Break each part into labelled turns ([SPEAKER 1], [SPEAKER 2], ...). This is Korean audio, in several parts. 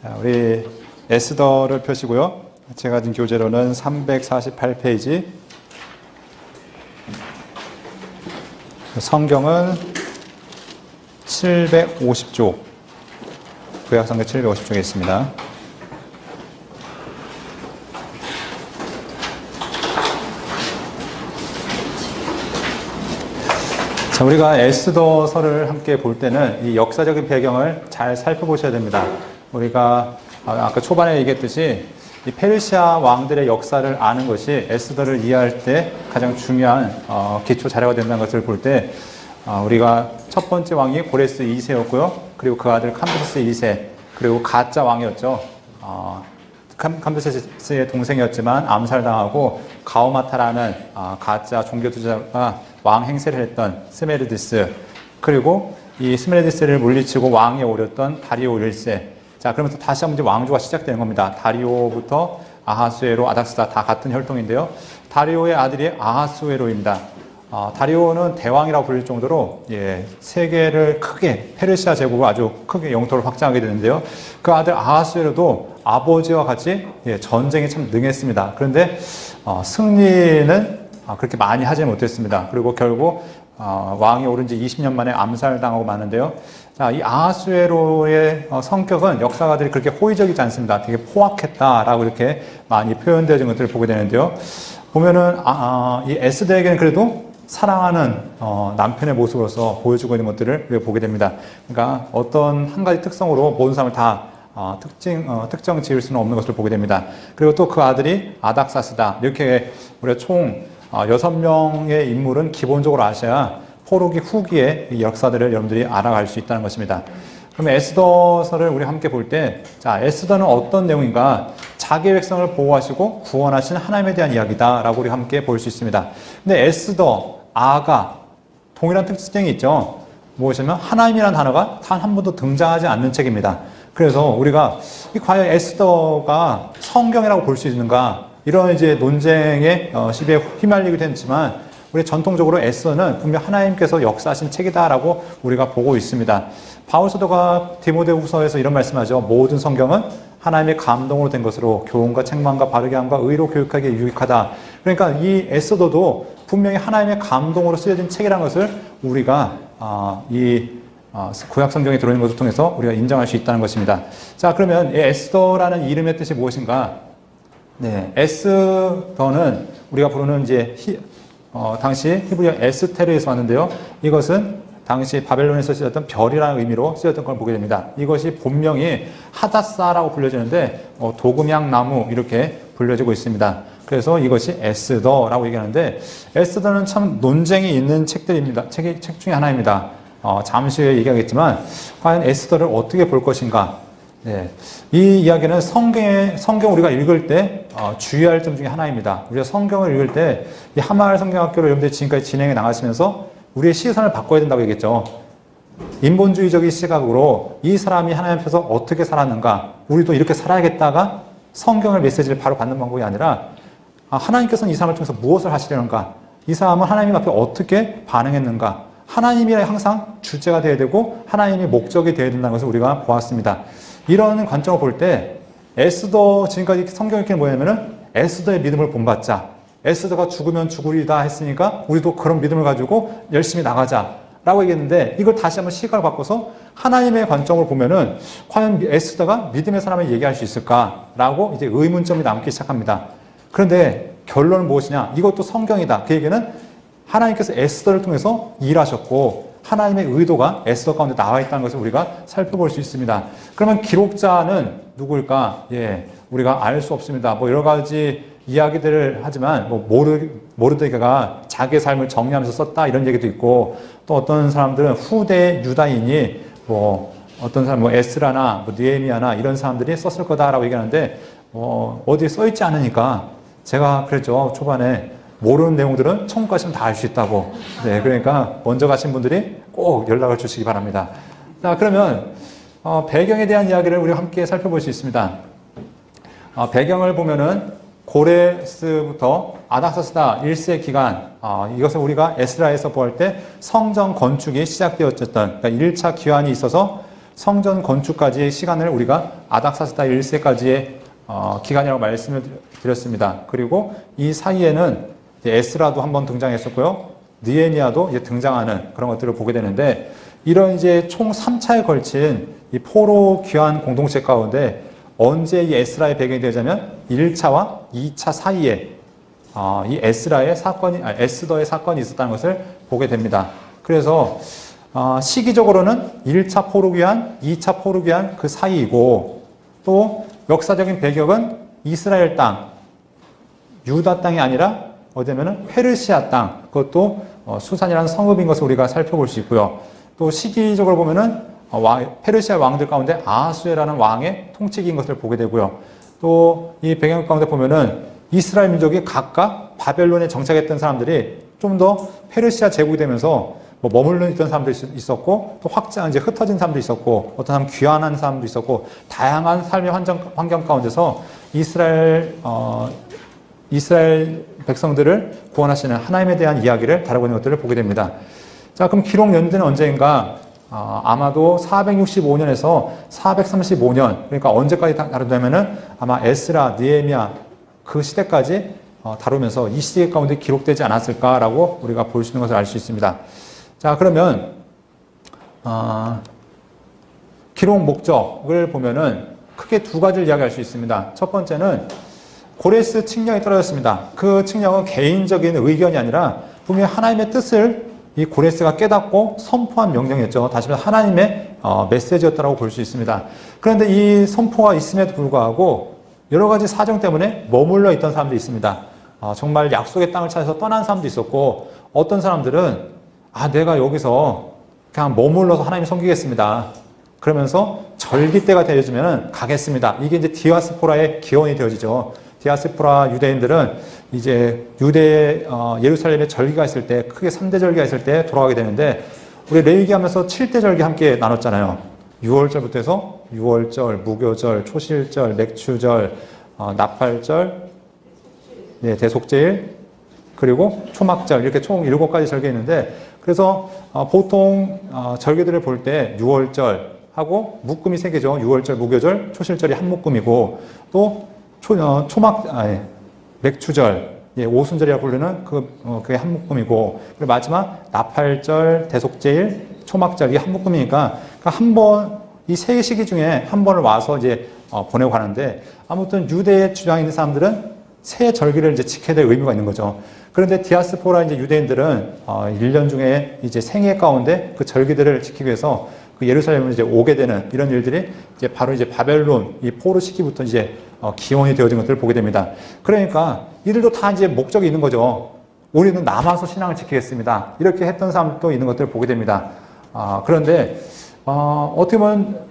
[SPEAKER 1] 자, 우리 에스더를 펴시고요. 제가 가진 교재로는 348페이지. 성경은 750쪽. 구약성경 750쪽에 있습니다. 자, 우리가 에스더서를 함께 볼 때는 이 역사적인 배경을 잘 살펴보셔야 됩니다. 우리가 아까 초반에 얘기했듯이 이 페르시아 왕들의 역사를 아는 것이 에스더를 이해할 때 가장 중요한 기초 자료가 된다는 것을 볼 때 우리가 첫 번째 왕이 고레스 2세였고요. 그리고 그 아들 캄비세스 2세, 그리고 가짜 왕이었죠. 캄비세스의 동생이었지만 암살당하고 가오마타라는 가짜 종교투자가 왕 행세를 했던 스메르디스, 그리고 이 스메르디스를 물리치고 왕에 오렸던 다리오 1세. 자, 그러면서 다시 한번 이제 왕조가 시작되는 겁니다. 다리오부터 아하수에로, 아닥스다 다 같은 혈통인데요. 다리오의 아들이 아하수에로입니다. 다리오는 대왕이라고 불릴 정도로 세계를 크게, 페르시아 제국을 아주 크게 영토를 확장하게 되는데요. 그 아들 아하수에로도 아버지와 같이 전쟁에 참 능했습니다. 그런데 승리는 그렇게 많이 하지 못했습니다. 그리고 결국 왕이 오른 지 20년 만에 암살당하고 마는데요. 자, 이 아하수에로의 성격은 역사가들이 그렇게 호의적이지 않습니다. 되게 포악했다라고 이렇게 많이 표현되어진 것들을 보게 되는데요. 보면은 이 에스더에게는 그래도 사랑하는 남편의 모습으로서 보여주고 있는 것들을 우리가 보게 됩니다. 그러니까 어떤 한 가지 특성으로 모든 사람을 다 특정 지을 수는 없는 것을 보게 됩니다. 그리고 또 그 아들이 아닥사스다. 이렇게 우리가 총 6명의 인물은 기본적으로 아셔야 포로기 후기의 역사들을 여러분들이 알아갈 수 있다는 것입니다. 그럼 에스더서를 우리 함께 볼 때, 자, 에스더는 어떤 내용인가? 자기 백성을 보호하시고 구원하신 하나님에 대한 이야기다라고 우리 함께 볼 수 있습니다. 근데 에스더, 아가 동일한 특징이 있죠. 무엇이냐면 하나님이라는 단어가 단 한 번도 등장하지 않는 책입니다. 그래서 우리가 과연 에스더가 성경이라고 볼 수 있는가? 이런 이제 논쟁의 시비에 휘말리기도 했지만, 우리 전통적으로 에스더는 분명 하나님께서 역사하신 책이다라고 우리가 보고 있습니다. 바울 사도가 디모데후서에서 이런 말씀하죠. 모든 성경은 하나님의 감동으로 된 것으로 교훈과 책망과 바르게 함과 의로 교육하기에 유익하다. 그러니까 이 에스더도 분명히 하나님의 감동으로 쓰여진 책이라는 것을 우리가 구약 성경에 들어있는 것을 통해서 우리가 인정할 수 있다는 것입니다. 자, 그러면 이 에스더라는 이름의 뜻이 무엇인가? 네, 에스더는 우리가 부르는 이제 당시 히브리어 에스테르에서 왔는데요. 이것은 당시 바벨론에서 쓰였던 별이라는 의미로 쓰였던 걸 보게 됩니다. 이것이 본명이 하다사라고 불려지는데 도금향 나무 이렇게 불려지고 있습니다. 그래서 이것이 에스더라고 얘기하는데, 에스더는 참 논쟁이 있는 책들입니다. 책 중에 하나입니다. 잠시 후에 얘기하겠지만 과연 에스더를 어떻게 볼 것인가? 네, 이 이야기는 성경 우리가 읽을 때 주의할 점 중에 하나입니다. 우리가 성경을 읽을 때 이 하마을 성경학교를 여러분들이 지금까지 진행해 나가시면서 우리의 시선을 바꿔야 된다고 얘기했죠. 인본주의적인 시각으로 이 사람이 하나님 앞에서 어떻게 살았는가, 우리도 이렇게 살아야겠다가 성경의 메시지를 바로 받는 방법이 아니라 하나님께서는 이 사람을 통해서 무엇을 하시려는가, 이 사람은 하나님 앞에 어떻게 반응했는가, 하나님이 항상 주제가 되어야 되고 하나님이 목적이 되어야 된다는 것을 우리가 보았습니다. 이런 관점을 볼 때 에스더, 지금까지 성경 읽기는 뭐냐면은 에스더의 믿음을 본받자, 에스더가 죽으면 죽으리다 했으니까 우리도 그런 믿음을 가지고 열심히 나가자 라고 얘기했는데, 이걸 다시 한번 시각을 바꿔서 하나님의 관점을 보면은 과연 에스더가 믿음의 사람을 얘기할 수 있을까라고 이제 의문점이 남기 시작합니다. 그런데 결론은 무엇이냐? 이것도 성경이다. 그 얘기는 하나님께서 에스더를 통해서 일하셨고 하나님의 의도가 에스더 가운데 나와 있다는 것을 우리가 살펴볼 수 있습니다. 그러면 기록자는 누구일까? 우리가 알 수 없습니다. 여러 가지 이야기들을 하지만 모르드게가 자기의 삶을 정리하면서 썼다 이런 얘기도 있고, 또 어떤 사람들은 후대 유다인이 어떤 사람 에스라나 느헤미야나 이런 사람들이 썼을 거다라고 얘기하는데 어디에 써 있지 않으니까 제가 그랬죠. 초반에 모르는 내용들은 천국 가시면 다 알 수 있다고. 네, 그러니까 먼저 가신 분들이 꼭 연락을 주시기 바랍니다. 자, 그러면 배경에 대한 이야기를 우리가 함께 살펴볼 수 있습니다. 배경을 보면은 고레스부터 아닥사스다 1세 기간, 이것을 우리가 에스라에서 보할 때 성전 건축이 시작되었던, 그러니까 1차 기환이 있어서 성전 건축까지의 시간을 우리가 아닥사스다 1세까지의 기간이라고 말씀을 드렸습니다. 그리고 이 사이에는 에스라도 한번 등장했었고요. 느헤미야도 이제 등장하는 그런 것들을 보게 되는데, 이런 이제 총 3차에 걸친 이 포로 귀환 공동체 가운데 언제 이 에스라의 배경이 되자면 1차와 2차 사이에 이 에스더의 사건이 있었다는 것을 보게 됩니다. 그래서 시기적으로는 1차 포로 귀환, 2차 포로 귀환 그 사이이고, 또 역사적인 배경은 이스라엘 땅, 유다 땅이 아니라 어디냐면은 페르시아 땅, 그것도 수산이라는 성읍인 것을 우리가 살펴볼 수 있고요. 또 시기적으로 보면은 페르시아 왕들 가운데 아하수에라는 왕의 통치기인 것을 보게 되고요. 또 이 배경 가운데 보면은 이스라엘 민족이 각각 바벨론에 정착했던 사람들이 좀 더 페르시아 제국이 되면서 머물러 있던 사람도 있었고, 또 이제 흩어진 사람도 있었고, 어떤 사람 귀환한 사람도 있었고, 다양한 삶의 환경 가운데서 이스라엘 백성들을 구원하시는 하나님에 대한 이야기를 다루고 있는 것들을 보게 됩니다. 자, 그럼 기록 연대는 언제인가? 아마도 465년에서 435년, 그러니까 언제까지 다루냐면은 아마 에스라, 느헤미야 그 시대까지 다루면서 이 시대 가운데 기록되지 않았을까라고 우리가 볼 수 있는 것을 알 수 있습니다. 자, 그러면 기록 목적을 보면은 크게 두 가지를 이야기할 수 있습니다. 첫 번째는 고레스 칙령이 떨어졌습니다. 그 칙령은 개인적인 의견이 아니라 분명히 하나님의 뜻을 이 고레스가 깨닫고 선포한 명령이었죠. 다시 말해 하나님의 메시지였다고 볼 수 있습니다. 그런데 이 선포가 있음에도 불구하고 여러 가지 사정 때문에 머물러 있던 사람도 있습니다. 정말 약속의 땅을 찾아서 떠난 사람도 있었고, 어떤 사람들은 내가 여기서 그냥 머물러서 하나님 섬기겠습니다. 그러면서 절기 때가 되어지면 가겠습니다. 이게 이제 디아스포라의 기원이 되어지죠. 디아스포라 유대인들은 이제 예루살렘에 절기가 있을 때, 크게 3대 절기가 있을 때 돌아가게 되는데, 우리 레위기 하면서 7대 절기 함께 나눴잖아요. 6월절부터 해서 6월절, 무교절, 초실절, 맥추절, 나팔절, 대속제일, 그리고 초막절, 이렇게 총 7가지 절기 있는데, 그래서 보통 절기들을 볼 때 6월절하고 묶음이 3개죠. 6월절, 무교절, 초실절이 한 묶음이고, 또 맥추절, 오순절이라고 부르는 그게 한 묶음이고, 그리고 마지막 나팔절, 대속제일, 초막절, 이게 한 묶음이니까, 한 번, 이 세 시기 중에 한 번을 와서 이제 보내고 가는데, 아무튼 유대에 주장에 있는 사람들은 새 절기를 이제 지켜야 될 의무가 있는 거죠. 그런데 디아스포라 이제 유대인들은 1년 중에 이제 생애 가운데 그 절기들을 지키기 위해서 그 예루살렘을 이제 오게 되는 이런 일들이 이제 바로 이제 바벨론 이 포로 시기부터 이제 기원이 되어진 것들을 보게 됩니다. 그러니까 이들도 다 이제 목적이 있는 거죠. 우리는 남아서 신앙을 지키겠습니다. 이렇게 했던 사람도 있는 것들을 보게 됩니다. 그런데 어떻게 보면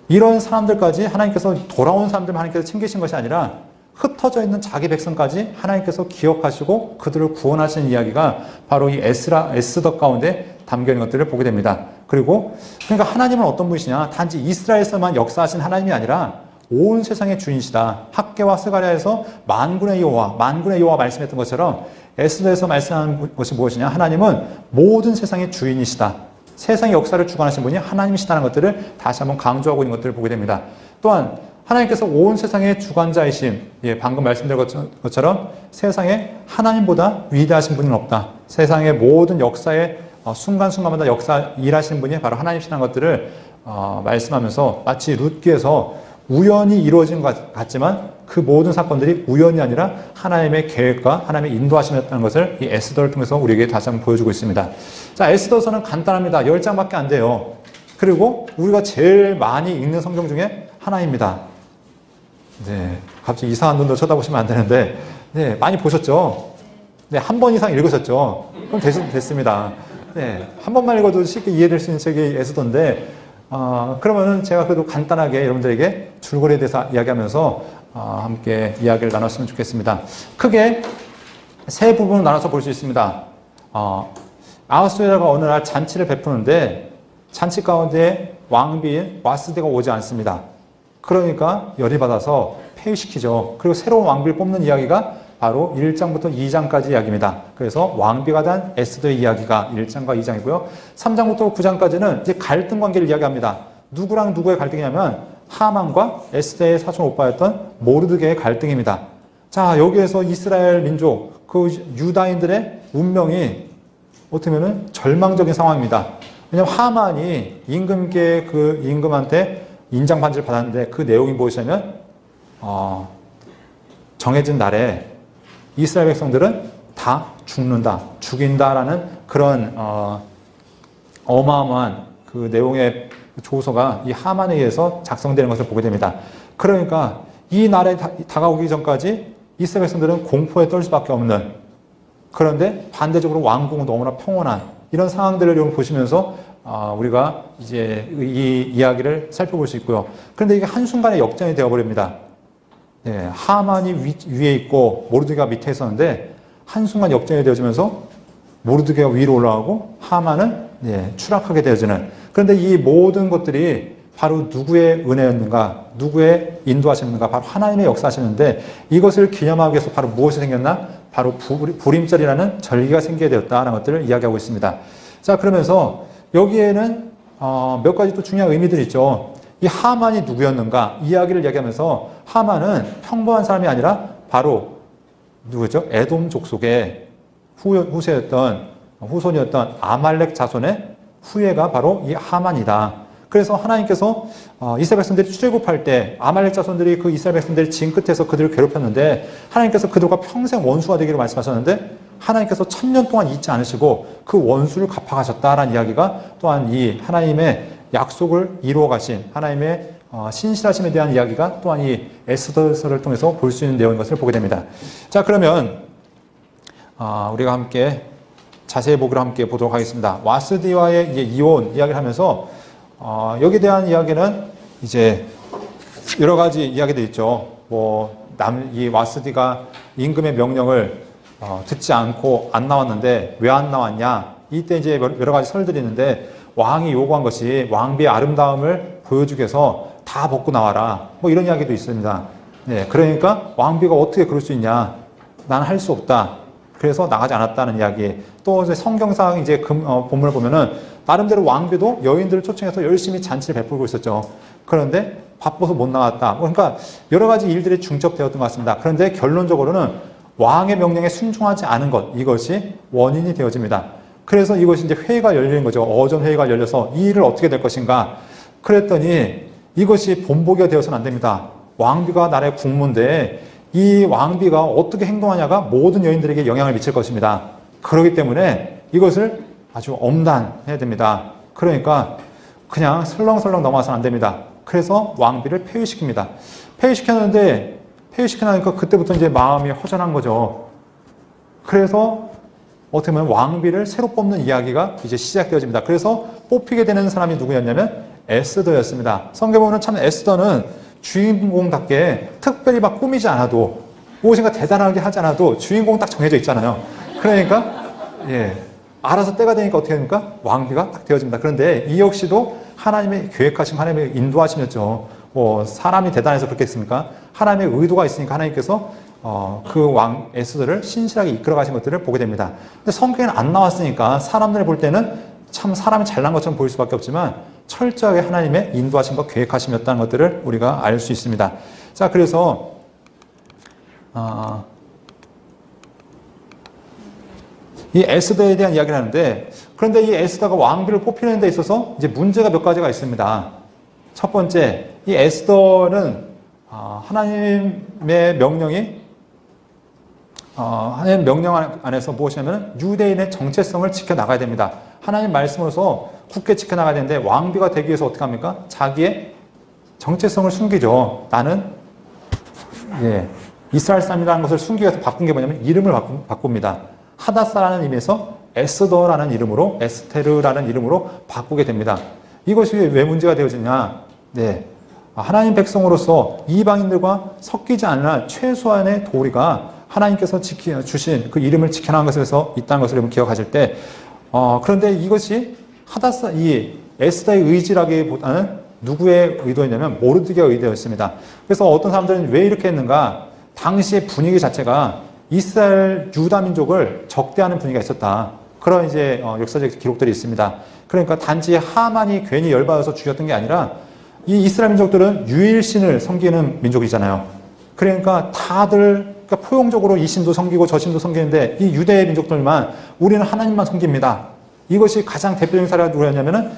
[SPEAKER 1] 이런 사람들까지 하나님께서 돌아온 사람들만 하나님께서 챙기신 것이 아니라 흩어져 있는 자기 백성까지 하나님께서 기억하시고 그들을 구원하시는 이야기가 바로 이 에스더 가운데 담겨 있는 것들을 보게 됩니다. 그리고 그러니까 하나님은 어떤 분이시냐? 단지 이스라엘에서만 역사하신 하나님이 아니라 온 세상의 주인이시다. 학개와 스가랴에서 만군의 여호와 말씀했던 것처럼 에스더에서 말씀하는 것이 무엇이냐? 하나님은 모든 세상의 주인이시다. 세상의 역사를 주관하신 분이 하나님이시다는 것들을 다시 한번 강조하고 있는 것들을 보게 됩니다. 또한 하나님께서 온 세상의 주관자이심, 방금 말씀드린 것처럼 세상에 하나님보다 위대하신 분은 없다. 세상의 모든 역사의 순간순간마다 일하시는 분이 바로 하나님이시라는 것들을 말씀하면서 마치 룻기에서 우연히 이루어진 것 같지만 그 모든 사건들이 우연이 아니라 하나님의 계획과 하나님의 인도하심이었다는 것을 이 에스더를 통해서 우리에게 다시 한번 보여주고 있습니다. 자, 에스더서는 간단합니다. 10장밖에 안 돼요. 그리고 우리가 제일 많이 읽는 성경 중에 하나입니다. 네, 갑자기 이상한 눈으로 쳐다보시면 안 되는데, 네, 많이 보셨죠? 네, 한 번 이상 읽으셨죠? 그럼 됐습니다. 네, 한 번만 읽어도 쉽게 이해될 수 있는 책이 에스더인데, 그러면은 제가 그래도 간단하게 여러분들에게 줄거리에 대해서 이야기하면서 함께 이야기를 나눴으면 좋겠습니다. 크게 세 부분을 나눠서 볼 수 있습니다. 아하수에라가 어느 날 잔치를 베푸는데 잔치 가운데 왕비인 와스대가 오지 않습니다. 그러니까 열이 받아서 폐위시키죠. 그리고 새로운 왕비를 뽑는 이야기가 바로 1장부터 2장까지 이야기입니다. 그래서 왕비가 된 에스더의 이야기가 1장과 2장이고요. 3장부터 9장까지는 이제 갈등 관계를 이야기합니다. 누구랑 누구의 갈등이냐면 하만과 에스더의 사촌 오빠였던 모르드게의 갈등입니다. 자, 여기에서 이스라엘 민족, 그 유다인들의 운명이 어떻게 보면 절망적인 상황입니다. 왜냐하면 하만이 임금께 그 임금한테 인장 반지를 받았는데 그 내용이 무엇이냐면 정해진 날에 이스라엘 백성들은 다 죽는다, 죽인다라는 그런 어마어마한 그 내용의 조서가 이 하만에 의해서 작성되는 것을 보게 됩니다. 그러니까 이 날에 다가오기 전까지 이스라엘 백성들은 공포에 떨 수밖에 없는, 그런데 반대적으로 왕궁은 너무나 평온한 이런 상황들을 보시면서 우리가 이제 이 이야기를 살펴볼 수 있고요. 그런데 이게 한순간에 역전이 되어버립니다. 예, 하만이 위에 있고 모르드게가 밑에 있었는데 한순간 역전이 되어지면서 모르드게가 위로 올라가고 하만은 추락하게 되어지는, 그런데 이 모든 것들이 바로 누구의 은혜였는가, 누구의 인도하셨는가, 바로 하나님의 역사하시는데 이것을 기념하기 위해서 바로 무엇이 생겼나? 바로 불임절이라는 절기가 생기게 되었다는 것들을 이야기하고 있습니다. 자, 그러면서 여기에는 몇 가지 또 중요한 의미들이 있죠. 이 하만이 누구였는가 이야기를 이야기하면서 하만은 평범한 사람이 아니라 바로 누구죠? 에돔 족속의 후손이었던 아말렉 자손의 후예가 바로 이 하만이다. 그래서 하나님께서 이스라엘 백성들이 출애굽할 때 아말렉 자손들이 그 이스라엘 백성들이 진 끝에서 그들을 괴롭혔는데 하나님께서 그들과 평생 원수가 되기를 말씀하셨는데 하나님께서 1000년 동안 잊지 않으시고 그 원수를 갚아가셨다라는 이야기가 또한 이 하나님의 약속을 이루어 가신 하나님의 신실하심에 대한 이야기가 또한 이 에스더서를 통해서 볼 수 있는 내용인 것을 보게 됩니다. 자, 그러면 우리가 함께 자세히 보기로 함께 보도록 하겠습니다. 와스디와의 이혼 이야기를 하면서 여기에 대한 이야기는 이제 여러 가지 이야기들이 있죠. 이 와스디가 임금의 명령을 듣지 않고 안 나왔는데 왜 안 나왔냐? 이때 이제 여러 가지 설들이 있는데 왕이 요구한 것이 왕비의 아름다움을 보여주기 위해서 다 벗고 나와라. 이런 이야기도 있습니다. 네, 그러니까 왕비가 어떻게 그럴 수 있냐? 난 할 수 없다. 그래서 나가지 않았다는 이야기. 또 이제 성경상 이제 본문을 보면은 나름대로 왕비도 여인들을 초청해서 열심히 잔치를 베풀고 있었죠. 그런데 바빠서 못 나갔다. 그러니까 여러 가지 일들이 중첩되었던 것 같습니다. 그런데 결론적으로는 왕의 명령에 순종하지 않은 것, 이것이 원인이 되어집니다. 그래서 이것이 이제 회의가 열리는 거죠. 어전 회의가 열려서 이 일을 어떻게 될 것인가. 그랬더니 이것이 본보기가 되어서는 안 됩니다. 왕비가 나라의 국무인데 이 왕비가 어떻게 행동하냐가 모든 여인들에게 영향을 미칠 것입니다. 그렇기 때문에 이것을 아주 엄단해야 됩니다. 그러니까 그냥 설렁설렁 넘어가서는 안 됩니다. 그래서 왕비를 폐위시킵니다. 폐위시켰는데 폐위시키니까 그때부터 이제 마음이 허전한 거죠. 그래서 어떻게 보면 왕비를 새로 뽑는 이야기가 이제 시작되어집니다. 그래서 뽑히게 되는 사람이 누구였냐면 에스더였습니다. 성경에 보면 참 에스더는 주인공답게 특별히 막 꾸미지 않아도 무엇인가 대단하게 하지 않아도 주인공 딱 정해져 있잖아요. 그러니까 알아서 때가 되니까 어떻게 됩니까? 왕비가 딱 되어집니다. 그런데 이 역시도 하나님의 계획하심, 하나님의 인도하심이었죠. 사람이 대단해서 그렇겠습니까? 하나님의 의도가 있으니까 하나님께서 그 왕 에스더를 신실하게 이끌어 가신 것들을 보게 됩니다. 근데 성경에는 안 나왔으니까 사람들이 볼 때는 참 사람이 잘난 것처럼 보일 수밖에 없지만 철저하게 하나님의 인도하심과 계획하심이었다는 것들을 우리가 알 수 있습니다. 자, 그래서 이 에스더에 대한 이야기를 하는데, 그런데 이 에스더가 왕비를 뽑히는 데 있어서 이제 문제가 몇 가지가 있습니다. 첫 번째, 이 에스더는 하나님의 명령이 하나님의 명령 안에서 무엇이냐면 유대인의 정체성을 지켜나가야 됩니다. 하나님 말씀으로서 굳게 지켜나가야 되는데 왕비가 되기 위해서 어떻게 합니까? 자기의 정체성을 숨기죠. 나는 이스라엘 사람이라는 것을 숨기기 위해서 바꾼 게 뭐냐면 이름을 바꿉니다. 하다사라는 의미에서 에스더라는 이름으로 에스테르라는 이름으로 바꾸게 됩니다. 이것이 왜 문제가 되어지냐? 하나님 백성으로서 이방인들과 섞이지 않는 최소한의 도리가 하나님께서 주신 그 이름을 지켜나간 것에서 있다는 것을 여러분 기억하실 때, 그런데 이것이 이 에스더의 의지라기보다는 누구의 의도였냐면 모르드게의 의도였습니다. 그래서 어떤 사람들은 왜 이렇게 했는가? 당시의 분위기 자체가 이스라엘 유다 민족을 적대하는 분위기가 있었다. 그런 이제 역사적 기록들이 있습니다. 그러니까 단지 하만이 괜히 열받아서 죽였던 게 아니라 이 이스라엘 민족들은 유일신을 섬기는 민족이잖아요. 그러니까 다들 그러니까 포용적으로 이 신도 섬기고 저 신도 섬기는데 이 유대 민족들만 우리는 하나님만 섬깁니다. 이것이 가장 대표적인 사례가 누구였냐면은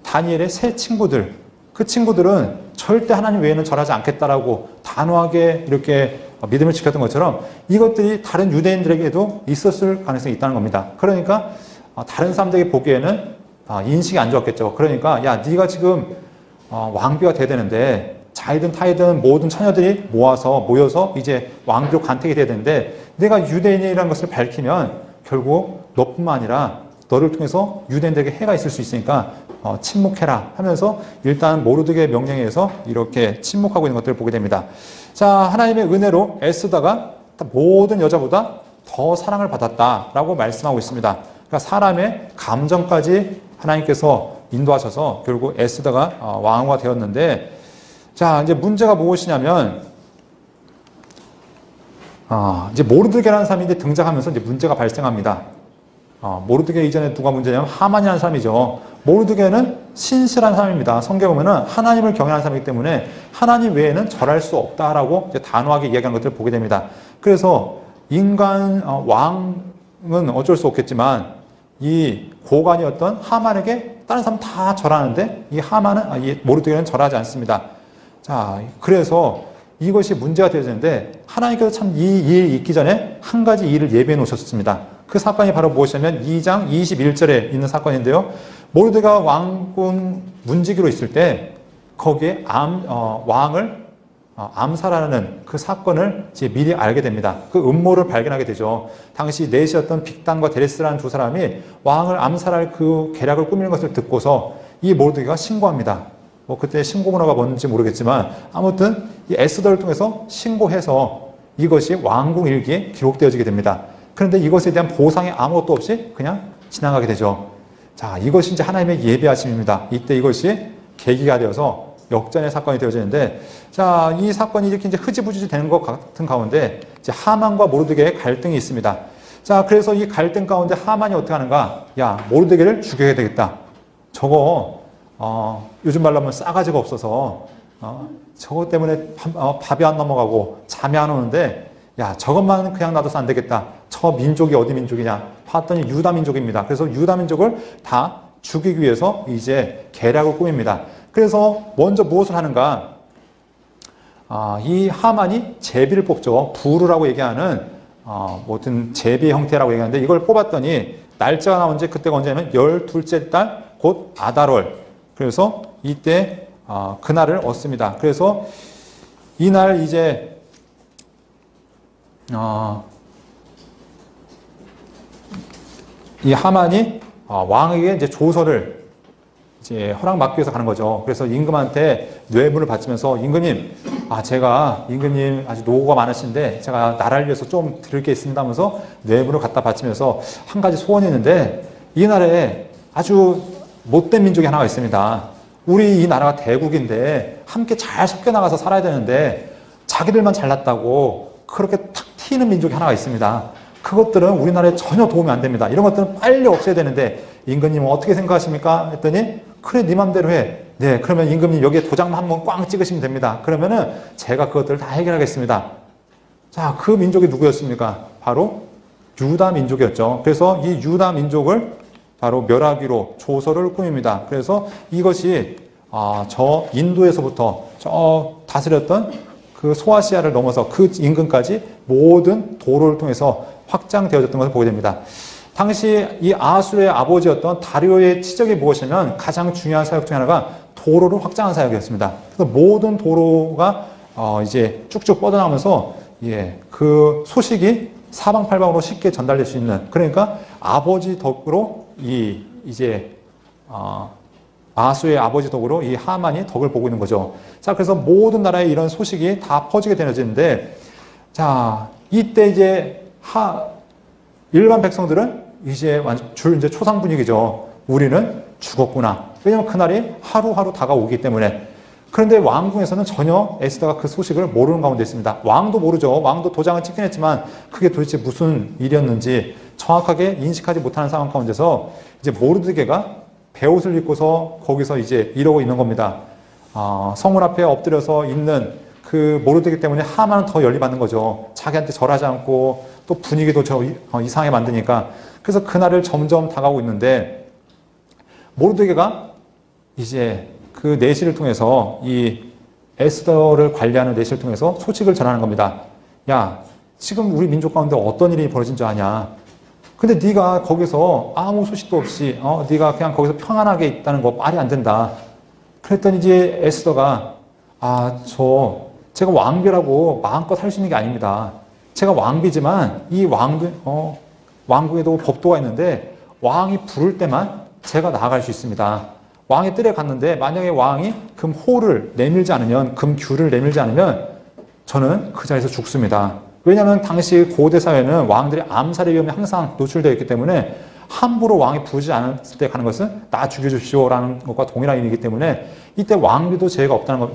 [SPEAKER 1] 다니엘의 세 친구들. 그 친구들은 절대 하나님 외에는 절하지 않겠다라고 단호하게 이렇게 믿음을 지켰던 것처럼 이것들이 다른 유대인들에게도 있었을 가능성이 있다는 겁니다. 그러니까 다른 사람들에게 보기에는 인식이 안 좋았겠죠. 그러니까 야, 네가 지금 왕비가 돼야 되는데 자이든 타이든 모든 처녀들이 모여서 이제 왕비로 간택이 돼야 되는데 내가 유대인이라는 것을 밝히면 결국 너뿐만 아니라 너를 통해서 유대인들에게 해가 있을 수 있으니까 침묵해라 하면서 일단 모르드게의 명령에 의해서 이렇게 침묵하고 있는 것들을 보게 됩니다. 자, 하나님의 은혜로 에스더가 모든 여자보다 더 사랑을 받았다라고 말씀하고 있습니다. 그러니까 사람의 감정까지 하나님께서 인도하셔서 결국 에스더가 왕후가 되었는데, 자, 이제 문제가 무엇이냐면, 이제 모르드게라는 사람이 이제 등장하면서 이제 문제가 발생합니다. 모르드게 이전에 누가 문제냐면 하만이라는 사람이죠. 모르드게는 신실한 사람입니다. 성경에 보면은 하나님을 경외하는 사람이기 때문에 하나님 외에는 절할 수 없다라고 이제 단호하게 이야기하는 것들을 보게 됩니다. 그래서 인간 왕은 어쩔 수 없겠지만 이 고관이었던 하만에게 다른 사람 다 절하는데 이 이 모르드게는 절하지 않습니다. 자, 그래서 이것이 문제가 되어지는데 하나님께서 참 이 일 있기 전에 한 가지 일을 예비해 놓으셨습니다. 그 사건이 바로 무엇이냐면 2장 21절에 있는 사건인데요. 모르드게가 왕궁 문지기로 있을 때 거기에 왕을 암살하는 그 사건을 이제 미리 알게 됩니다. 그 음모를 발견하게 되죠. 당시 넷이었던 빅단과 데레스라는 두 사람이 왕을 암살할 그 계략을 꾸미는 것을 듣고서 이 모르드게가 신고합니다. 뭐 그때 신고 문화가 뭔지 모르겠지만 아무튼 이 에스더를 통해서 신고해서 이것이 왕궁 일기에 기록되어지게 됩니다. 그런데 이것에 대한 보상이 아무것도 없이 그냥 지나가게 되죠. 자, 이것이 이제 하나님의 예비하심입니다. 이때 이것이 계기가 되어서 역전의 사건이 되어지는데, 자, 이 사건이 이렇게 이제 흐지부지 되는 것 같은 가운데 이제 하만과 모르드게의 갈등이 있습니다. 자, 그래서 이 갈등 가운데 하만이 어떻게 하는가? 야, 모르드게를 죽여야 되겠다. 저거 요즘 말로 하면 싸가지가 없어서 저것 때문에 밥이 안 넘어가고 잠이 안 오는데 야, 저것만 그냥 놔둬서 안 되겠다. 저 민족이 어디 민족이냐? 봤더니 유다 민족입니다. 그래서 유다 민족을 다 죽이기 위해서 이제 계략을 꾸밉니다. 그래서 먼저 무엇을 하는가? 이 하만이 제비를 뽑죠. 부르라고 얘기하는 뭐든 제비 형태라고 얘기하는데 이걸 뽑았더니 날짜가 나온 지 그때가 언제냐면 12째 달 곧 아달월. 그래서 이때 그날을 얻습니다. 그래서 이날 이제 이 하만이 왕에게 이제 조서를 이제 허락받기 위해서 가는 거죠. 그래서 임금한테 뇌물을 바치면서 임금님, 제가 임금님 아주 노고가 많으신데 제가 나라를 위해서 좀 드릴 게 있습니다 하면서 뇌물을 갖다 바치면서 한 가지 소원이 있는데 이날에 아주 못된 민족이 하나가 있습니다. 우리 이 나라가 대국인데 함께 잘 섞여 나가서 살아야 되는데 자기들만 잘났다고 그렇게 탁 튀는 민족이 하나가 있습니다. 그것들은 우리나라에 전혀 도움이 안 됩니다. 이런 것들은 빨리 없애야 되는데 임금님은 어떻게 생각하십니까? 했더니 그래 네 맘대로 해. 네, 그러면 임금님 여기에 도장만 한번 꽝 찍으시면 됩니다. 그러면은 제가 그것들을 다 해결하겠습니다. 자, 그 민족이 누구였습니까? 바로 유다 민족이었죠. 그래서 이 유다 민족을 바로 멸하기로 조서를 꾸밉니다. 그래서 이것이 저 인도에서부터 저 다스렸던 그 소아시아를 넘어서 그 인근까지 모든 도로를 통해서 확장되어졌던 것을 보게 됩니다. 당시 이 아수르의 아버지였던 다리오의 치적이 무엇이냐면 가장 중요한 사역 중 하나가 도로를 확장한 사역이었습니다. 그래서 모든 도로가 이제 쭉쭉 뻗어나가면서 그 소식이 사방팔방으로 쉽게 전달될 수 있는, 그러니까 아버지 덕으로 이제 아수의 아버지 덕으로 이 하만이 덕을 보고 있는 거죠. 자, 그래서 모든 나라에 이런 소식이 다 퍼지게 되어지는데, 자, 이때 이제 일반 백성들은 이제 초상 분위기죠. 우리는 죽었구나. 왜냐면 그날이 하루하루 다가오기 때문에. 그런데 왕궁에서는 전혀 에스더가 그 소식을 모르는 가운데 있습니다. 왕도 모르죠. 왕도 도장을 찍긴 했지만 그게 도대체 무슨 일이었는지 정확하게 인식하지 못하는 상황 가운데서 이제 모르드게가 베옷을 입고서 거기서 이제 이러고 있는 겁니다. 성문 앞에 엎드려서 있는 그 모르드게 때문에 하만은 더 열리받는 거죠. 자기한테 절하지 않고 또 분위기도 이상하게 만드니까. 그래서 그날을 점점 다가오고 있는데 모르드게가 이제 그 내시를 통해서 이 에스더를 관리하는 내시를 통해서 소식을 전하는 겁니다. 야, 지금 우리 민족 가운데 어떤 일이 벌어진 줄 아냐? 근데 네가 거기서 아무 소식도 없이 네가 그냥 거기서 평안하게 있다는 거 말이 안 된다. 그랬더니 이제 에스더가 제가 왕비라고 마음껏 할 수 있는 게 아닙니다. 제가 왕비지만 이 왕궁에도 법도가 있는데 왕이 부를 때만 제가 나아갈 수 있습니다. 왕의 뜰에 갔는데 만약에 왕이 금호를 내밀지 않으면, 금규를 내밀지 않으면 저는 그 자리에서 죽습니다. 왜냐하면 당시 고대 사회는 왕들이 암살의 위험에 항상 노출되어 있기 때문에 함부로 왕이 부르지 않았을 때 가는 것은 나 죽여주십시오라는 것과 동일한 의미이기 때문에 이때 왕비도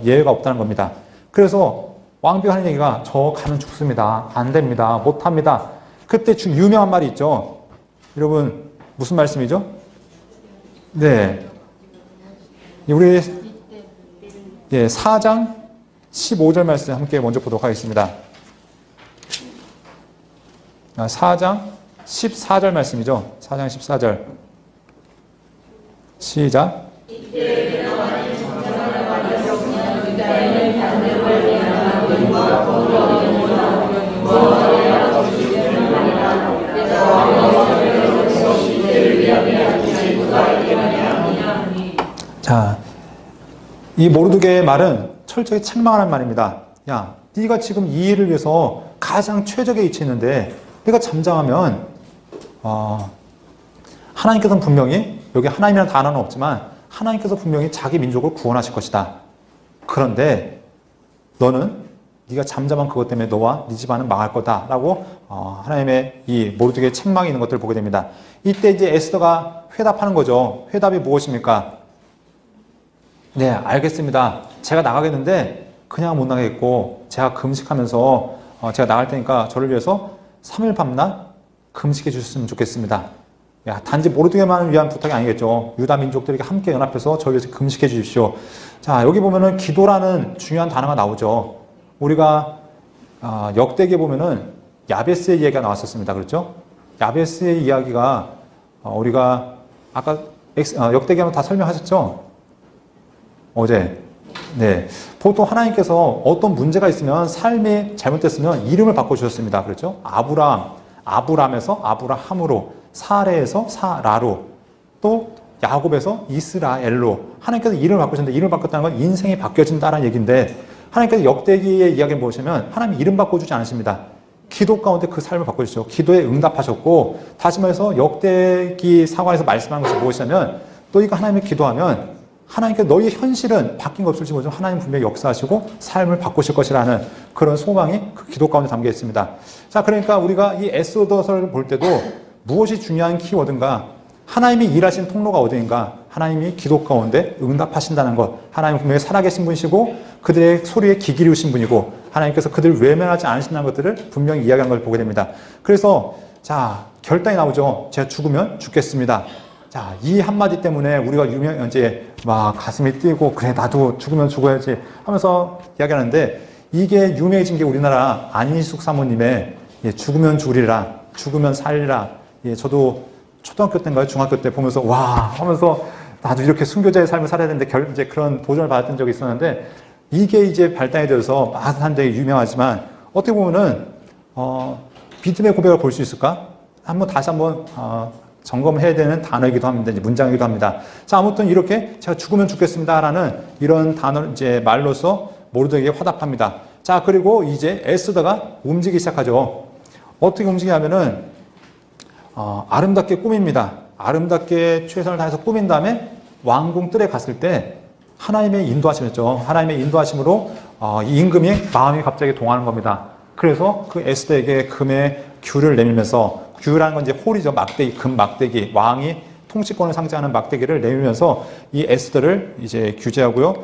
[SPEAKER 1] 예외가 없다는 겁니다. 그래서 왕비가 하는 얘기가 저 가면 죽습니다. 안 됩니다. 못합니다. 그때 유명한 말이 있죠. 여러분 무슨 말씀이죠? 네. 우리 4장 15절 말씀 함께 먼저 보도록 하겠습니다. 4장 14절 말씀이죠. 4장 14절. 시작. 자, 이 모르드게의 말은 철저히 책망하는 말입니다. 야, 네가 지금 이 일을 위해서 가장 최적의 위치에 있는데 네가 잠잠하면 하나님께서는 분명히, 여기 하나님이라는 단어는 없지만 하나님께서 분명히 자기 민족을 구원하실 것이다. 그런데 너는 네가 잠잠한 그것 때문에 너와 네 집안은 망할 거다라고 하나님의 이 모르드게의 책망이 있는 것들을 보게 됩니다. 이때 이제 에스더가 회답하는 거죠. 회답이 무엇입니까? 네, 알겠습니다. 제가 나가겠는데 그냥 못 나가겠고 제가 금식하면서 제가 나갈 테니까 저를 위해서 3일 밤낮 금식해 주셨으면 좋겠습니다. 야, 단지 모르드게만을 위한 부탁이 아니겠죠. 유다 민족들에게 함께 연합해서 저를 위해서 금식해 주십시오. 자, 여기 보면은 기도라는 중요한 단어가 나오죠. 우리가 역대기에 보면은 야베스의 이야기가 나왔었습니다. 그렇죠? 야베스의 이야기가 우리가 아까 역대기 하면 다 설명하셨죠? 어제. 네. 보통 하나님께서 어떤 문제가 있으면, 삶이 잘못됐으면 이름을 바꿔주셨습니다. 그렇죠? 아브람에서 아브라함으로, 사레에서 사라로, 또 야곱에서 이스라엘로 하나님께서 이름을 바꾸셨는데, 이름을 바꿨다는 건 인생이 바뀌어진다는 얘기인데, 하나님께서 역대기의 이야기를 보시면 하나님 이름 바꿔주지 않으십니다. 기도 가운데 그 삶을 바꿔주시죠. 기도에 응답하셨고, 다시 말해서 역대기 사관에서 말씀하는 것이 무엇이냐면, 너희가 하나님을 기도하면 하나님께서 너희의 현실은 바뀐 거 없을지 모르지만 하나님 분명히 역사하시고 삶을 바꾸실 것이라는 그런 소망이 그 기도 가운데 담겨 있습니다. 자, 그러니까 우리가 이 에스더서를 볼 때도 무엇이 중요한 키워드인가? 하나님이 일하신 통로가 어디인가? 하나님이 기도 가운데 응답하신다는 것. 하나님 분명히 살아계신 분이시고 그들의 소리에 귀 기울이신 분이고 하나님께서 그들을 외면하지 않으신다는 것들을 분명히 이야기한 걸 보게 됩니다. 그래서 자, 결단이 나오죠. 제가 죽으면 죽겠습니다. 자, 이 한마디 때문에 우리가 이제 막 가슴이 뛰고 그래 나도 죽으면 죽어야지 하면서 이야기하는데, 이게 유명해진 게 우리나라 안희숙 사모님의 죽으면 죽으리라, 죽으면 살리라. 저도 초등학교 때인가요? 중학교 때 보면서 와 하면서 나도 이렇게 순교자의 삶을 살아야 되는데 이제 그런 도전을 받았던 적이 있었는데, 이게 이제 발단이 되어서 한데 유명하지만 어떻게 보면은 믿음의 고백을 볼 수 있을까? 다시 한번 점검해야 되는 단어이기도 합니다. 이제 문장이기도 합니다. 자, 아무튼 이렇게 제가 죽으면 죽겠습니다라는 이런 단어를 이제 말로써 모르드게에게 화답합니다. 자, 그리고 이제 에스더가 움직이기 시작하죠. 어떻게 움직이냐면은 아름답게 꾸밉니다. 아름답게 최선을 다해서 꾸민 다음에 왕궁 뜰에 갔을 때 하나님의 인도하심이었죠. 하나님의 인도하심으로 이 임금이 마음이 갑자기 동하는 겁니다. 그래서 그 에스더에게 금의 규를 내밀면서, 규라는 건 이제 홀이죠. 막대기, 금 막대기. 왕이 통치권을 상징하는 막대기를 내밀면서 이 에스더를 이제 규제하고요.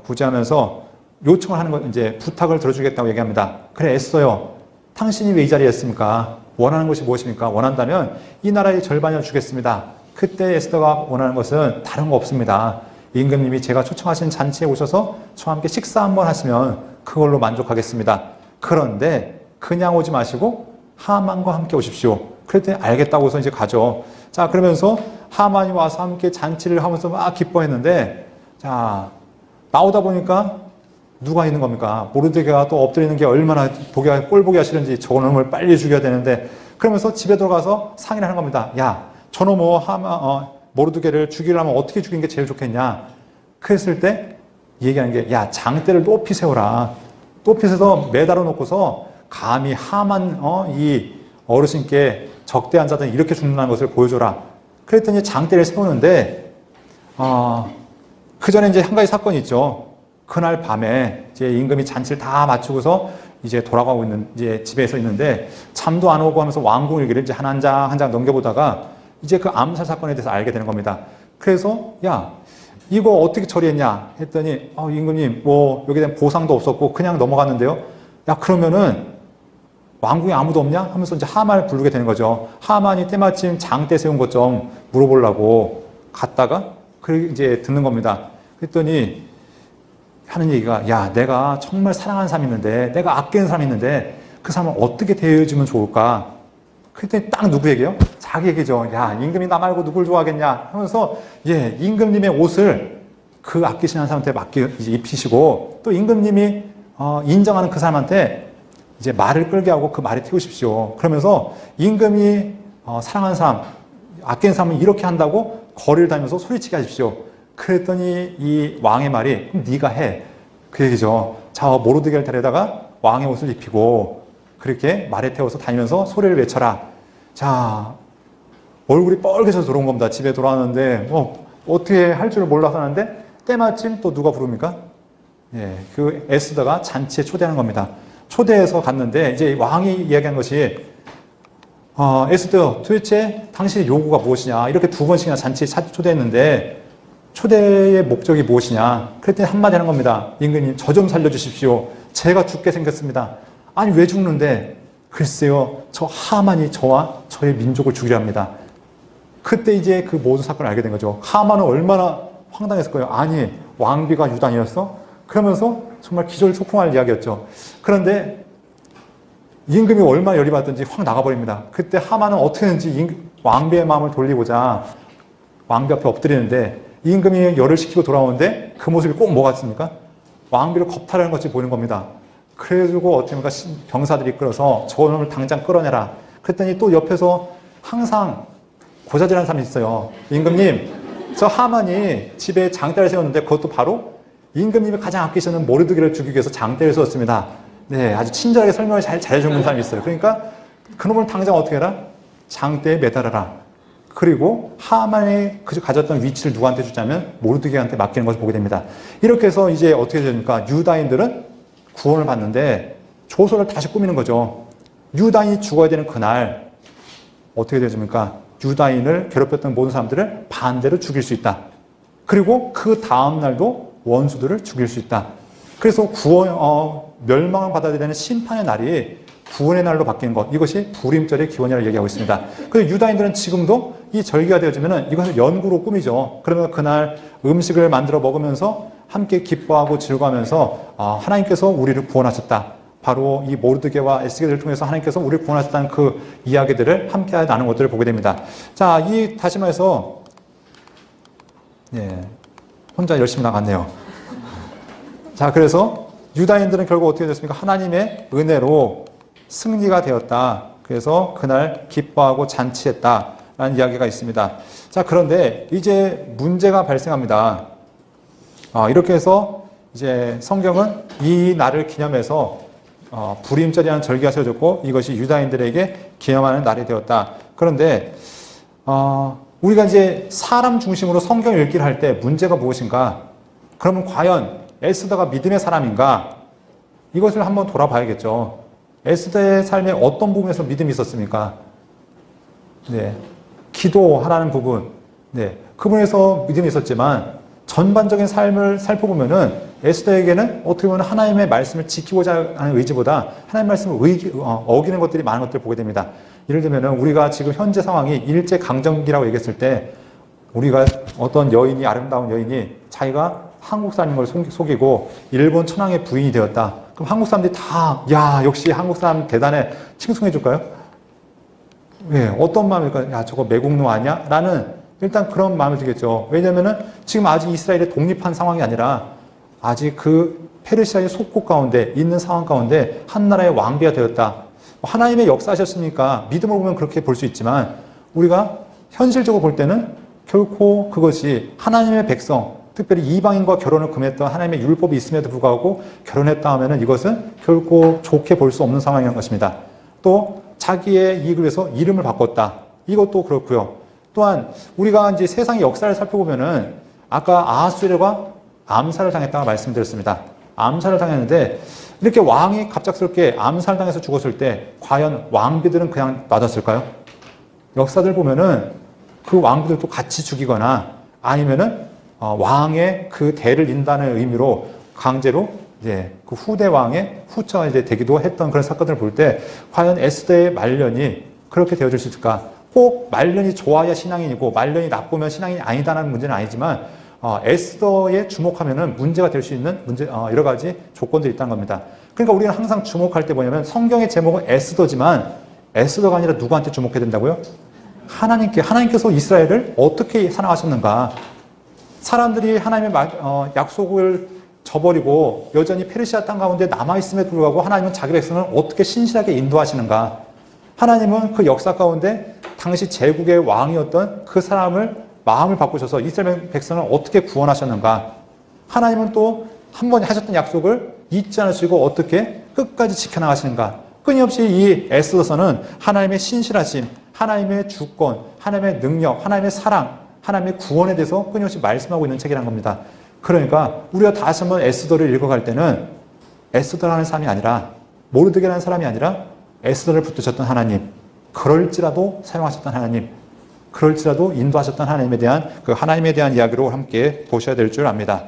[SPEAKER 1] 구제하면서 요청을 하는 것, 이제 부탁을 들어주겠다고 얘기합니다. 그래, 에스더요. 당신이 왜 이 자리에 있습니까? 원하는 것이 무엇입니까? 원한다면 이 나라의 절반을 주겠습니다. 그때 에스더가 원하는 것은 다른 거 없습니다. 임금님이 제가 초청하신 잔치에 오셔서 저와 함께 식사 한번 하시면 그걸로 만족하겠습니다. 그런데 그냥 오지 마시고 하만과 함께 오십시오. 그랬더니 알겠다고 해서 이제 가죠. 자, 그러면서 하만이 와서 함께 잔치를 하면서 막 기뻐했는데, 자, 나오다 보니까 누가 있는 겁니까? 모르드게가 또 엎드리는 게 얼마나 꼴 보기가 싫은지 저놈을 빨리 죽여야 되는데, 그러면서 집에 들어가서 상의를 하는 겁니다. 야, 저놈 모르드게를 죽이려면 어떻게 죽이는 게 제일 좋겠냐? 그랬을 때 얘기하는 게, 야, 장대를 높이 세워라. 높이 세워서 매달아 놓고서 감히 하만 이 어르신께 적대한 자들은 이렇게 죽는다는 것을 보여줘라. 그랬더니 장대를 세우는데 그 전에 이제 한 가지 사건이 있죠. 그날 밤에 이제 임금이 잔치를 다 마치고서 이제 돌아가고 있는 이제 집에서 있는데 잠도 안 오고 하면서 왕궁일기를 이제 한 장 한 장 넘겨보다가 이제 그 암살 사건에 대해서 알게 되는 겁니다. 그래서 야, 이거 어떻게 처리했냐 했더니 임금님 뭐 여기에 대한 보상도 없었고 그냥 넘어갔는데요. 야, 그러면은 왕궁에 아무도 없냐? 하면서 이제 하만을 부르게 되는 거죠. 하만이 때마침 장대 세운 것 좀 물어보려고 갔다가 이제 듣는 겁니다. 그랬더니 하는 얘기가, 야, 내가 정말 사랑하는 사람이 있는데, 내가 아끼는 사람이 있는데 그 사람을 어떻게 대해주면 좋을까? 그랬더니 딱 누구 얘기예요? 자기 얘기죠. 야, 임금이 나 말고 누굴 좋아하겠냐? 하면서 예, 임금님의 옷을 그 아끼시는 사람한테 이제 입히시고 또 임금님이 인정하는 그 사람한테 이제 말을 끌게 하고 그 말에 태우십시오. 그러면서 임금이 사랑하는 사람, 아끼는 사람은 이렇게 한다고 거리를 다니면서 소리치게 하십시오. 그랬더니 이 왕의 말이 네가 해. 그 얘기죠. 자, 모르드게를 데려다가 왕의 옷을 입히고 그렇게 말에 태워서 다니면서 소리를 외쳐라. 자, 얼굴이 뻘개져서 들어온 겁니다. 집에 돌아왔는데 어떻게 할 줄을 몰라서 하는데 때마침 또 누가 부릅니까? 예, 그 에스더가 잔치에 초대하는 겁니다. 초대해서 갔는데 이제 왕이 이야기한 것이 에스더, 도대체 당신의 요구가 무엇이냐? 이렇게 두 번씩이나 잔치에 초대했는데 초대의 목적이 무엇이냐? 그랬더니 한마디 하는 겁니다. 임금님, 저 좀 살려주십시오. 제가 죽게 생겼습니다. 아니, 왜 죽는데? 글쎄요, 저 하만이 저와 저의 민족을 죽이려 합니다. 그때 이제 그 모든 사건을 알게 된 거죠. 하만은 얼마나 황당했을 거예요. 아니, 왕비가 유단이었어? 그러면서 정말 기절초풍할 이야기였죠. 그런데 임금이 얼마나 열이 받든지 확 나가버립니다. 그때 하만은 어떻게 했는지 왕비의 마음을 돌리고자 왕비 앞에 엎드리는데 임금이 열을 식히고 돌아오는데 그 모습이 꼭 뭐 같습니까? 왕비를 겁탈하는 것이 보이는 겁니다. 그래가지고 어떻게 합니까? 병사들이 끌어서 저놈을 당장 끌어내라. 그랬더니 또 옆에서 항상 고자질하는 사람이 있어요. 임금님, 저 하만이 집에 장대를 세웠는데 그것도 바로 임금님이 가장 아끼시는 모르드게를 죽이기 위해서 장대를 세웠습니다. 네, 아주 친절하게 설명을 잘 해주는 사람이 있어요. 그러니까 그놈을 당장 어떻게 해라? 장대에 매달아라. 그리고 하만이 가졌던 위치를 누구한테 주자면 모르드게한테 맡기는 것을 보게 됩니다. 이렇게 해서 이제 어떻게 됩니까? 유다인들은 구원을 받는데 조서를 다시 꾸미는 거죠. 유다인이 죽어야 되는 그날 어떻게 되십니까? 유다인을 괴롭혔던 모든 사람들을 반대로 죽일 수 있다. 그리고 그 다음 날도 원수들을 죽일 수 있다. 그래서 멸망을 받아야 되는 심판의 날이 구원의 날로 바뀌는 것, 이것이 부림절의 기원이라고 얘기하고 있습니다. 그래서 유다인들은 지금도 이 절기가 되어지면 이것을 연구로 꾸미죠. 그러면 그날 음식을 만들어 먹으면서 함께 기뻐하고 즐거워하면서 하나님께서 우리를 구원하셨다. 바로 이 모르드게와 에스겔을 통해서 하나님께서 우리를 구원하셨다는 그 이야기들을 함께 나눈 것들을 보게 됩니다. 자, 다시 말해서 혼자 열심히 나갔네요. 자, 그래서 유다인들은 결국 어떻게 됐습니까? 하나님의 은혜로 승리가 되었다. 그래서 그날 기뻐하고 잔치했다라는 이야기가 있습니다. 자, 그런데 이제 문제가 발생합니다. 이렇게 해서 이제 성경은 이 날을 기념해서 불임절이라는 절기가 세워졌고 이것이 유다인들에게 기념하는 날이 되었다. 그런데 우리가 이제 사람 중심으로 성경을 읽기를 할 때 문제가 무엇인가? 그러면 과연 에스더가 믿음의 사람인가? 이것을 한번 돌아봐야겠죠. 에스더의 삶에 어떤 부분에서 믿음이 있었습니까? 네, 기도하라는 부분, 그 부분에서 믿음이 있었지만 전반적인 삶을 살펴보면은 에스더에게는 어떻게 보면 하나님의 말씀을 지키고자 하는 의지보다 하나님의 말씀을 어기는 것들이 많은 것들을 보게 됩니다. 예를 들면은 우리가 지금 현재 상황이 일제강점기라고 얘기했을 때 우리가 어떤 여인이, 아름다운 여인이 자기가 한국 사람인 걸 속이고 일본 천황의 부인이 되었다. 그럼 한국 사람들이 다, 야, 역시 한국 사람 대단해. 칭송해 줄까요? 왜? 어떤 마음일까요? 야, 저거 매국노 아니야? 라는 일단 그런 마음이 들겠죠. 왜냐면은 지금 아직 이스라엘이 독립한 상황이 아니라 아직 그 페르시아의 속국 가운데 있는 상황 가운데 한 나라의 왕비가 되었다. 하나님의 역사하셨으니까 믿음으로 보면 그렇게 볼 수 있지만 우리가 현실적으로 볼 때는 결코 그것이 하나님의 백성, 특별히 이방인과 결혼을 금했던 하나님의 율법이 있음에도 불구하고 결혼했다 하면은 이것은 결코 좋게 볼 수 없는 상황이라는 것입니다. 또 자기의 이익을 위해서 이름을 바꿨다. 이것도 그렇고요. 또한 우리가 이제 세상의 역사를 살펴보면은 아까 아하수에르가 암살을 당했다고 말씀드렸습니다. 암살을 당했는데 이렇게 왕이 갑작스럽게 암살당해서 죽었을 때 과연 왕비들은 그냥 놔뒀을까요? 역사들 보면은 그 왕비들도 같이 죽이거나 아니면은 왕의 그 대를 잇는다는 의미로 강제로 이제 그 후대 왕의 후처가 이제 되기도 했던 그런 사건들을 볼 때 과연 에스더의 말년이 그렇게 되어질 수 있을까? 꼭 말년이 좋아야 신앙인이고 말년이 나쁘면 신앙인이 아니다라는 문제는 아니지만 에스더에 주목하면은 문제가 될 수 있는 여러 가지 조건들이 있다는 겁니다. 그러니까 우리는 항상 주목할 때 뭐냐면 성경의 제목은 에스더지만 에스더가 아니라 누구한테 주목해야 된다고요? 하나님께서 이스라엘을 어떻게 사랑하셨는가? 사람들이 하나님의 약속을 저버리고 여전히 페르시아 땅 가운데 남아있음에도 불구하고 하나님은 자기 백성을 어떻게 신실하게 인도하시는가? 하나님은 그 역사 가운데 당시 제국의 왕이었던 그 사람을 마음을 바꾸셔서 이스라엘 백성을 어떻게 구원하셨는가? 하나님은 또 한 번 하셨던 약속을 잊지 않으시고 어떻게 끝까지 지켜나가시는가? 끊임없이 이 에스더서는 하나님의 신실하심, 하나님의 주권, 하나님의 능력, 하나님의 사랑, 하나님의 구원에 대해서 끊임없이 말씀하고 있는 책이란 겁니다. 그러니까 우리가 다시 한번 에스더를 읽어갈 때는 에스더라는 사람이 아니라 모르드게라는 사람이 아니라 에스더를 붙드셨던 하나님, 그럴지라도 사용하셨던 하나님, 그럴지라도 인도하셨던 하나님에 대한 그 하나님에 대한 이야기로 함께 보셔야 될 줄 압니다.